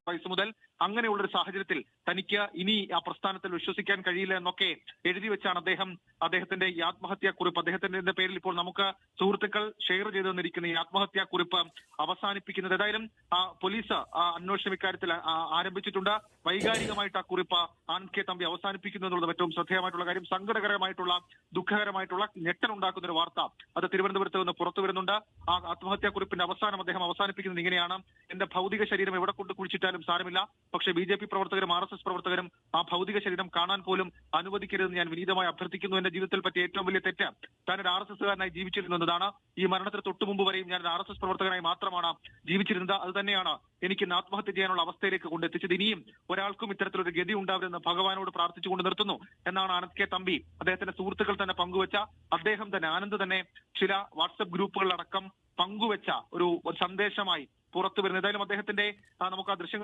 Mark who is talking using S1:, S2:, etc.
S1: വയസ്സ് മുതൽ. അങ്ങനെയുള്ള ഒരു സാഹചര്യത്തിൽ തനിക്ക് ഇനി ആ പ്രസ്ഥാനത്തിൽ വിശ്വസിക്കാൻ കഴിയില്ല എന്നൊക്കെ എഴുതി വെച്ചാണ് അദ്ദേഹത്തിന്റെ ഈ ആത്മഹത്യാ കുറിപ്പ്, അദ്ദേഹത്തിന്റെ പേരിൽ ഇപ്പോൾ നമുക്ക് സുഹൃത്തുക്കൾ ഷെയർ ചെയ്തു തന്നിരിക്കുന്ന ഈ ആത്മഹത്യാ കുറിപ്പ് അവസാനിപ്പിക്കുന്നത്. ഏതായാലും പോലീസ് അന്വേഷണം ഇക്കാര്യത്തിൽ ആരംഭിച്ചിട്ടുണ്ട്. വൈകാരികമായിട്ട് ആ കുറിപ്പ് ആനന്ദ് കെ തമ്പി അവസാനിപ്പിക്കുന്നു എന്നുള്ളത് ഏറ്റവും ശ്രദ്ധേയമായിട്ടുള്ള കാര്യം. സങ്കടകരമായിട്ടുള്ള, ദുഃഖകരമായിട്ടുള്ള, ഞെട്ടലുണ്ടാക്കുന്ന ഒരു വാർത്ത അത് തിരുവനന്തപുരത്ത് നിന്ന് പുറത്തു വരുന്നുണ്ട്. ആ ആത്മഹത്യാ കുറിപ്പിന്റെ അവസാനം അദ്ദേഹം അവസാനിപ്പിക്കുന്നത് ഇങ്ങനെയാണ്: എന്റെ ഭൗതിക ശരീരം എവിടെ കൊണ്ട് കുഴിച്ചിട്ടാലും സാരമില്ല, പക്ഷേ BJP പ്രവർത്തകരും RSS പ്രവർത്തകരും ആ ഭൗതിക ശരീരം കാണാൻ പോലും അനുവദിക്കരുതെന്ന് ഞാൻ വിനീതമായി അഭ്യർത്ഥിക്കുന്നു. എന്റെ ജീവിതത്തിൽ പറ്റിയ ഏറ്റവും വലിയ തെറ്റ് താൻ ഒരു RSSകാരനായി ജീവിച്ചിരുന്നു എന്നതാണ്. ഈ മരണത്തിന് തൊട്ടു മുമ്പ് വരെയും ഞാൻ ഒരു RSS പ്രവർത്തകനായി മാത്രമാണ് ജീവിച്ചിരുന്നത്. അത് തന്നെയാണ് എനിക്ക് ആത്മഹത്യ ചെയ്യാനുള്ള അവസ്ഥയിലേക്ക് കൊണ്ടെത്തിച്ചത്. ഇനിയും ഒരാൾക്കും ഇത്തരത്തിലൊരു ഗതി ഉണ്ടാവരുതെന്ന് ഭഗവാനോട് പ്രാർത്ഥിച്ചുകൊണ്ട് നിർത്തുന്നു എന്നാണ് ആനന്ദ് കെ തമ്പി അദ്ദേഹത്തിന്റെ സുഹൃത്തുക്കൾ തന്നെ പങ്കുവച്ച, ആനന്ദ് തന്നെ ചില വാട്സ്ആപ്പ് ഗ്രൂപ്പുകളിലടക്കം പങ്കുവച്ച ഒരു സന്ദേശമായി പുറത്തു വരുന്നത്. ഏതായാലും അദ്ദേഹത്തിന്റെ നമുക്ക് ആ ദൃശ്യങ്ങൾ